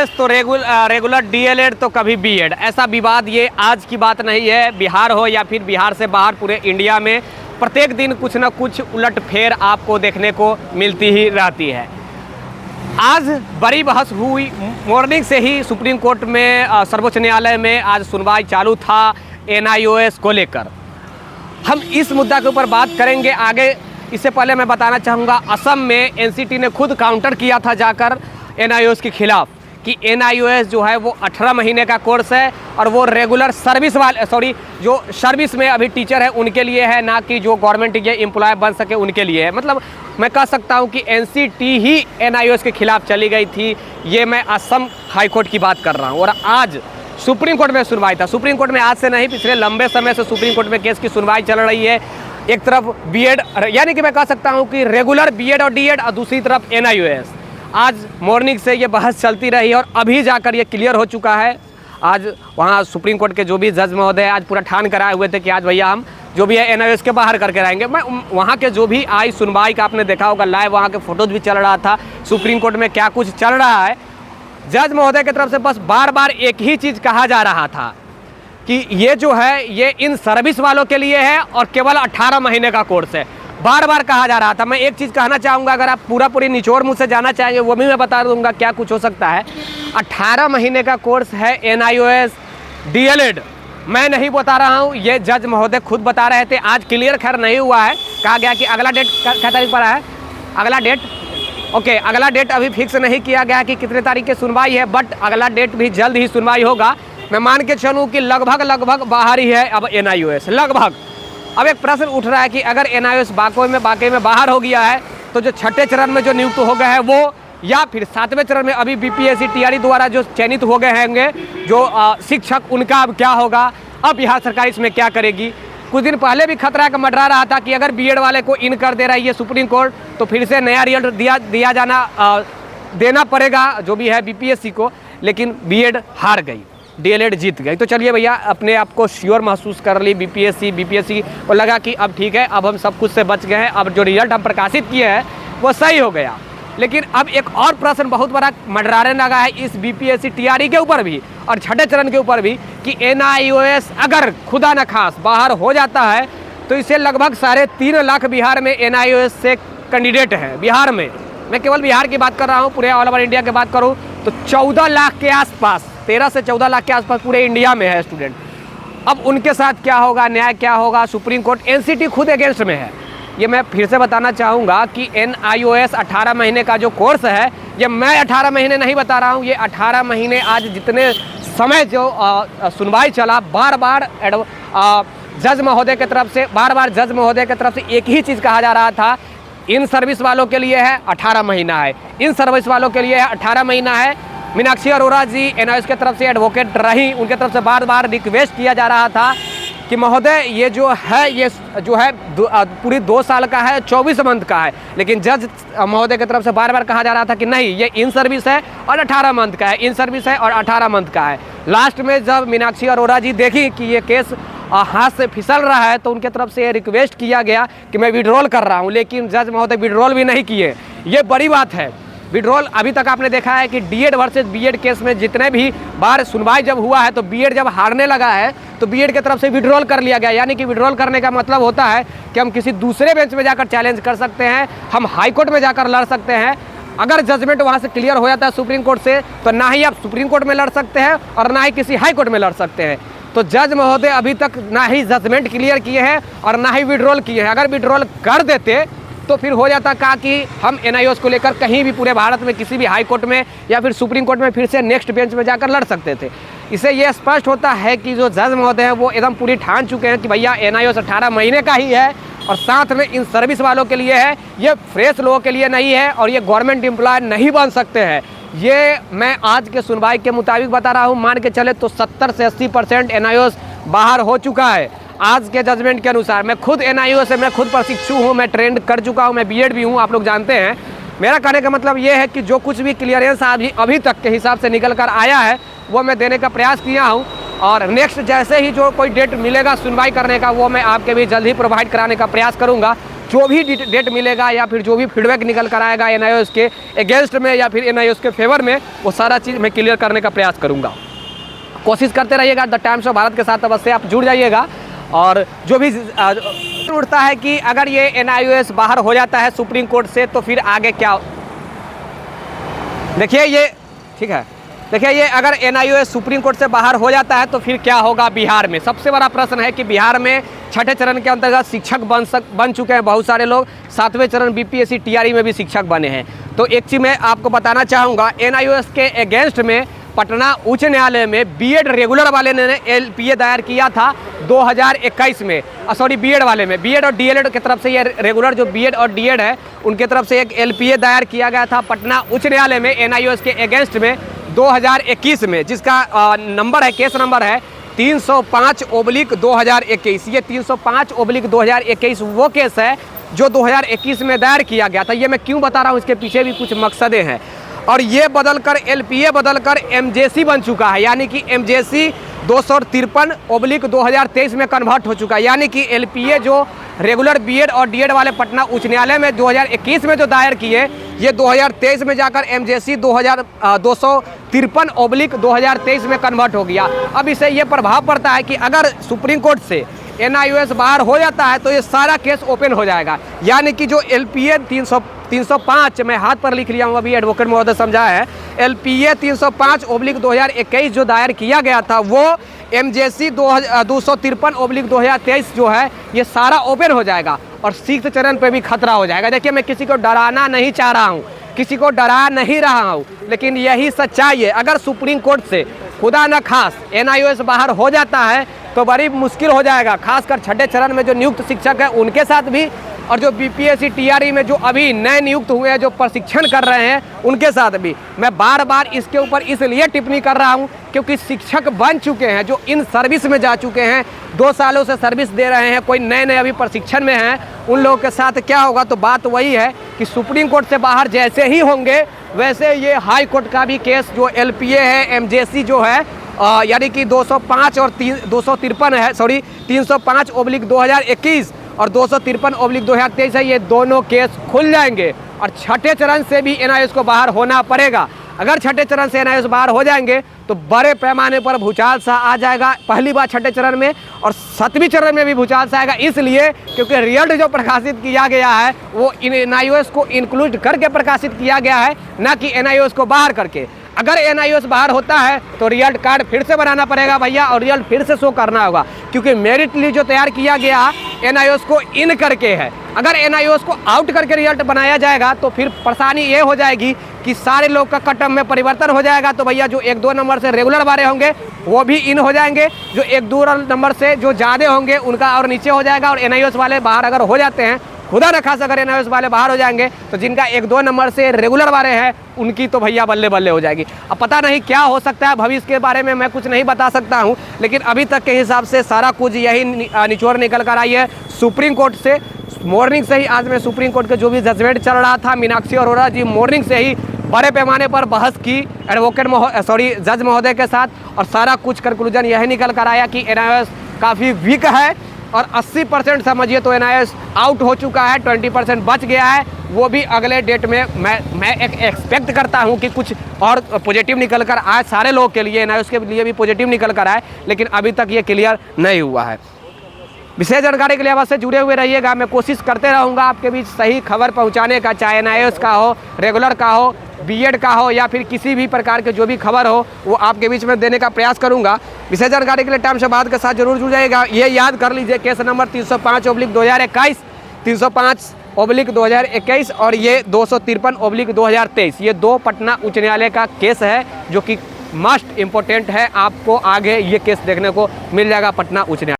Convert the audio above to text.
NIOS तो regular DElEd तो कभी बीएड, ऐसा विवाद ये आज की बात नहीं है। बिहार हो या फिर बिहार से बाहर पूरे इंडिया में प्रत्येक दिन कुछ न कुछ उलटफेर आपको देखने को मिलती ही रहती है। आज बड़ी बहस हुई, मॉर्निंग से ही सुप्रीम कोर्ट में, सर्वोच्च न्यायालय में आज सुनवाई चालू था एनआईओएस को लेकर। हम इस मुद्दा के ऊपर बात करेंगे आगे। इससे पहले मैं बताना चाहूँगा, असम में एनसीटी ने खुद काउंटर किया था जाकर एनआईओएस के खिलाफ कि एनआईओएस जो है वो 18 महीने का कोर्स है और वो रेगुलर सर्विस वाले जो सर्विस में अभी टीचर है उनके लिए है, ना कि जो गवर्नमेंट के एम्प्लॉय बन सके उनके लिए है। मतलब मैं कह सकता हूँ कि एनसीटी ही एनआईओएस के खिलाफ चली गई थी। ये मैं असम हाईकोर्ट की बात कर रहा हूँ। और आज सुप्रीम कोर्ट में सुनवाई था। सुप्रीम कोर्ट में आज से नहीं, पिछले लंबे समय से सुप्रीम कोर्ट में केस की सुनवाई चल रही है। एक तरफ बीएड, यानी कि मैं कह सकता हूँ कि रेगुलर बीएड और डीएड, और दूसरी तरफ एनआईओएस। आज मॉर्निंग से ये बहस चलती रही और अभी जाकर ये क्लियर हो चुका है। आज वहाँ सुप्रीम कोर्ट के जो भी जज महोदय आज पूरा ठान कराए हुए थे कि आज भैया हम जो भी है एनआईओएस के बाहर करके रहेंगे। मैं वहाँ के जो भी आई सुनवाई का आपने देखा होगा, लाइव वहाँ के फोटोज भी चल रहा था सुप्रीम कोर्ट में क्या कुछ चल रहा है। जज महोदय की तरफ से बस बार बार एक ही चीज़ कहा जा रहा था कि ये जो है ये इन सर्विस वालों के लिए है और केवल 18 महीने का कोर्स है। बार बार कहा जा रहा था। मैं एक चीज़ कहना चाहूँगा, अगर आप पूरी निचोड़ मुझसे जाना चाहेंगे वो भी मैं बता दूंगा क्या कुछ हो सकता है। 18 महीने का कोर्स है एनआईओएस डीएलएड, मैं नहीं बता रहा हूँ, ये जज महोदय खुद बता रहे थे। आज क्लियर खैर नहीं हुआ है, कहा गया कि अगला डेट क्या तारीख पर है, अगला डेट ओके, अगला डेट अभी फिक्स नहीं किया गया कि कितने तारीख की सुनवाई है, बट अगला डेट भी जल्द ही सुनवाई होगा। मैं मान के चलूँ कि लगभग बाहर ही है अब एनआईओएस, लगभग। अब एक प्रश्न उठ रहा है कि अगर एनआईओएस वाकई में बाहर हो गया है तो जो छठे चरण में जो नियुक्त हो गए हैं वो, या फिर 7वें चरण में अभी बीपीएससी टीआरई द्वारा जो चयनित हो गए होंगे जो शिक्षक, उनका अब क्या होगा। अब बिहार सरकार इसमें क्या करेगी। कुछ दिन पहले भी खतरा का मंडरा रहा था कि अगर बीएड वाले को इन कर दे रही है सुप्रीम कोर्ट तो फिर से नया रिजल्ट देना पड़ेगा जो भी है बीपीएससी को, लेकिन बीएड हार गई, डीएलएड जीत गई। तो चलिए भैया, अपने आप को श्योर महसूस कर ली बीपीएससी को लगा कि अब ठीक है, अब हम सब कुछ से बच गए हैं, अब जो रिजल्ट हम प्रकाशित किए हैं वो सही हो गया। लेकिन अब एक और प्रश्न बहुत बड़ा मंडराने लगा है इस बीपीएससी टीआरई के ऊपर भी और छठे चरण के ऊपर भी कि एनआईओएस अगर खुदा न खास बाहर हो जाता है तो इसे लगभग 3.5 लाख बिहार में एनआईओएस से कैंडिडेट हैं। बिहार में, मैं केवल बिहार की बात कर रहा हूँ, पूरे ऑल ओवर इंडिया की बात करूँ तो 14 लाख के आसपास, 13 से 14 लाख के आसपास पूरे इंडिया में है स्टूडेंट। अब उनके साथ क्या होगा, न्याय क्या होगा। सुप्रीम कोर्ट, एनसीटी खुद अगेंस्ट में है। ये मैं फिर से बताना चाहूँगा कि एनआईओएस 18 महीने का जो कोर्स है, ये मैं 18 महीने नहीं बता रहा हूँ, ये 18 महीने आज जितने समय जो सुनवाई चला, बार बार जज महोदय की तरफ से एक ही चीज़ कहा जा रहा था, इन सर्विस वालों के लिए है 18 महीना है, इन सर्विस वालों के लिए है 18 महीना है। मीनाक्षी अरोड़ा जी एनआईओएस की तरफ से एडवोकेट रही, उनके तरफ से बार बार रिक्वेस्ट किया जा रहा था कि महोदय ये जो है पूरी 2 साल का है, 24 मंथ का है। लेकिन जज महोदय की तरफ से बार बार कहा जा रहा था कि नहीं, ये इन सर्विस है और 18 मंथ का है, इन सर्विस है और 18 मंथ का है। लास्ट में जब मीनाक्षी अरोड़ा जी देखी कि ये केस हाथ से फिसल रहा है तो उनके तरफ से रिक्वेस्ट किया गया कि मैं विड्रॉल कर रहा हूँ, लेकिन जज महोदय विड्रॉल भी नहीं किए। ये बड़ी बात है। विड्रॉल अभी तक आपने देखा है कि डीएड वर्सेस बीएड केस में जितने भी बार सुनवाई जब हुआ है तो बीएड जब हारने लगा है तो बीएड की तरफ से विड्रॉल कर लिया गया। यानी कि विड्रॉल करने का मतलब होता है कि हम किसी दूसरे बेंच में जाकर चैलेंज कर सकते हैं, हम हाई कोर्ट में जाकर लड़ सकते हैं। अगर जजमेंट वहाँ से क्लियर हो जाता है सुप्रीम कोर्ट से तो ना ही आप सुप्रीम कोर्ट में लड़ सकते हैं और ना ही किसी हाई कोर्ट में लड़ सकते हैं। तो जज महोदय अभी तक ना ही जजमेंट क्लियर किए हैं और ना ही विड्रॉल किए हैं। अगर विड्रॉल कर देते तो फिर हो जाता कहा कि हम एनआईओएस को लेकर कहीं भी पूरे भारत में किसी भी हाई कोर्ट में या फिर सुप्रीम कोर्ट में फिर से नेक्स्ट बेंच में जाकर लड़ सकते थे। इससे ये स्पष्ट होता है कि जो जज महोदय हैं वो एकदम पूरी ठान चुके हैं कि भैया एनआईओएस 18 महीने का ही है और साथ में इन सर्विस वालों के लिए है, ये फ्रेश लोगों के लिए नहीं है और ये गवर्नमेंट एम्प्लॉय नहीं बन सकते हैं। ये मैं आज के सुनवाई के मुताबिक बता रहा हूँ। मान के चले तो 70 से 80% एनआईओएस बाहर हो चुका है आज के जजमेंट के अनुसार। मैं खुद एनआईओएस से, मैं खुद प्रशिक्षु हूँ, मैं ट्रेंड कर चुका हूँ, मैं बीएड भी हूँ, आप लोग जानते हैं। मेरा कहने का मतलब ये है कि जो कुछ भी क्लियरेंस अभी तक के हिसाब से निकल कर आया है वो मैं देने का प्रयास किया हूँ और नेक्स्ट जैसे ही जो कोई डेट मिलेगा सुनवाई करने का वो मैं आपके भी जल्द ही प्रोवाइड कराने का प्रयास करूँगा। जो भी डेट मिलेगा या फिर जो भी फीडबैक निकल कर आएगा NIOS के अगेंस्ट में या फिर NIOS के फेवर में, वो सारा चीज़ मैं क्लियर करने का प्रयास करूँगा। कोशिश करते रहिएगा द टाइम्स ऑफ भारत के साथ, अवश्य आप जुड़ जाइएगा। और जो भी उठता है कि अगर ये NIOS बाहर हो जाता है सुप्रीम कोर्ट से तो फिर आगे क्या, देखिए ये ठीक है, देखिए ये अगर NIOS सुप्रीम कोर्ट से बाहर हो जाता है तो फिर क्या होगा बिहार में। सबसे बड़ा प्रश्न है कि बिहार में छठे चरण के अंतर्गत शिक्षक बन चुके हैं बहुत सारे लोग, 7वें चरण BPSC TRE में भी शिक्षक बने हैं। तो एक चीज़ मैं आपको बताना चाहूँगा, NIOS के अगेंस्ट में पटना उच्च न्यायालय में BEd रेगुलर वाले ने LPA दायर किया था 2021 में, सॉरी BEd वाले में, BEd और DLED की तरफ से, ये रेगुलर जो BEd और DED है उनके तरफ से एक LPA दायर किया गया था पटना उच्च न्यायालय में NIOS के अगेंस्ट में 2021 में, जिसका नंबर है, केस नंबर है 305/2021। ये 305/2021 वो केस है जो 2021 में दायर किया गया था। ये मैं क्यों बता रहा हूँ, इसके पीछे भी कुछ मकसदें हैं। और ये बदलकर LPA बदलकर MJC बन चुका है, यानी कि MJC 253/2023 में कन्वर्ट हो चुका है। यानी कि LPA जो रेगुलर BEd और DED वाले पटना उच्च न्यायालय में 2021 में जो दायर किए, ये 2023 में जाकर MJC 253/2023 में कन्वर्ट हो गया। अब इससे ये प्रभाव पड़ता है कि अगर सुप्रीम कोर्ट से NIOS बाहर हो जाता है तो ये सारा केस ओपन हो जाएगा। यानी कि जो LPA 305 मैं हाथ पर लिख लिया हूँ, अभी एडवोकेट महोदय समझा है, LPA 305/2021 जो दायर किया गया था वो MJC 253/2023 जो है ये सारा ओपन हो जाएगा और 6th चरण पे भी खतरा हो जाएगा। देखिए मैं किसी को डराना नहीं चाह रहा हूँ, किसी को डरा नहीं रहा हूँ, लेकिन यही सच्चाई है। अगर सुप्रीम कोर्ट से खुदा न खास NIOS बाहर हो जाता है तो बड़ी मुश्किल हो जाएगा, खासकर छठे चरण में जो नियुक्त शिक्षक है उनके साथ भी, और जो BPSC TRE में जो अभी नए नियुक्त हुए हैं जो प्रशिक्षण कर रहे हैं उनके साथ भी। मैं बार बार इसके ऊपर इसलिए टिप्पणी कर रहा हूं क्योंकि शिक्षक बन चुके हैं, जो इन सर्विस में जा चुके हैं, 2 सालों से सर्विस दे रहे हैं, कोई नए नए अभी प्रशिक्षण में हैं, उन लोगों के साथ क्या होगा। तो बात वही है कि सुप्रीम कोर्ट से बाहर जैसे ही होंगे वैसे ये हाई कोर्ट का भी केस जो LPA है, MJC जो है यानी कि 205 और 253 है, सॉरी 305/2021 और 253/2023 है, ये दोनों केस खुल जाएंगे और छठे चरण से भी NIOS को बाहर होना पड़ेगा। अगर छठे चरण से NIOS बाहर हो जाएंगे तो बड़े पैमाने पर भूचाल सा आ जाएगा, पहली बार छठे चरण में, और 7वीं चरण में भी भूचाल सा आएगा। इसलिए क्योंकि रिजल्ट जो प्रकाशित किया गया है वो NIOS को इंक्लूड करके प्रकाशित किया गया है, ना कि NIOS को बाहर करके। अगर NIOS बाहर होता है तो रिजल्ट कार्ड फिर से बनाना पड़ेगा भैया, और रिजल्ट फिर से शो करना होगा, क्योंकि मेरिट लिस्ट जो तैयार किया गया NIOS को इन करके है। अगर NIOS को आउट करके रिजल्ट बनाया जाएगा तो फिर परेशानी ये हो जाएगी कि सारे लोग का कट ऑफ में परिवर्तन हो जाएगा। तो भैया जो 1-2 नंबर से रेगुलर वाले होंगे वो भी इन हो जाएंगे, जो 1-2 नंबर से जो ज़्यादा होंगे उनका और नीचे हो जाएगा। और NIOS वाले बाहर अगर हो जाते हैं, खुदा न खास अगर NIOS वाले बाहर हो जाएंगे तो जिनका 1-2 नंबर से रेगुलर वाले हैं उनकी तो भैया बल्ले बल्ले हो जाएगी। अब पता नहीं क्या हो सकता है, भविष्य के बारे में मैं कुछ नहीं बता सकता हूं, लेकिन अभी तक के हिसाब से सारा कुछ यही निचोड़ निकल कर आई है सुप्रीम कोर्ट से। मॉर्निंग से ही आज में सुप्रीम कोर्ट का जो भी जजमेंट चल रहा था, मीनाक्षी अरोड़ा जी मॉर्निंग से ही बड़े पैमाने पर बहस की एडवोकेट जज महोदय के साथ, और सारा कुछ कंक्लूजन यही निकल कर आया कि NIOS काफ़ी वीक है और 80% समझिए तो NIOS आउट हो चुका है, 20% बच गया है। वो भी अगले डेट में मैं एक एक्सपेक्ट करता हूं कि कुछ और पॉजिटिव निकल कर आए सारे लोग के लिए, NIOS के लिए भी पॉजिटिव निकल कर आए, लेकिन अभी तक ये क्लियर नहीं हुआ है। विशेष जानकारी के लिए अवश्य जुड़े हुए रहिएगा। मैं कोशिश करते रहूँगा आपके बीच सही खबर पहुँचाने का, चाहे NIOS का हो, रेगुलर का हो, BEd का हो, या फिर किसी भी प्रकार के जो भी खबर हो वो आपके बीच में देने का प्रयास करूंगा। विशेष जानकारी के लिए टाइम्स ऑफ भारत के साथ जरूर जुड़ जाएगा। ये याद कर लीजिए, केस नंबर 305/2021, 305/2021 और ये 253/2023, ये 2 पटना उच्च न्यायालय का केस है जो कि मस्ट इम्पोर्टेंट है। आपको आगे ये केस देखने को मिल जाएगा पटना उच्च न्यायालय।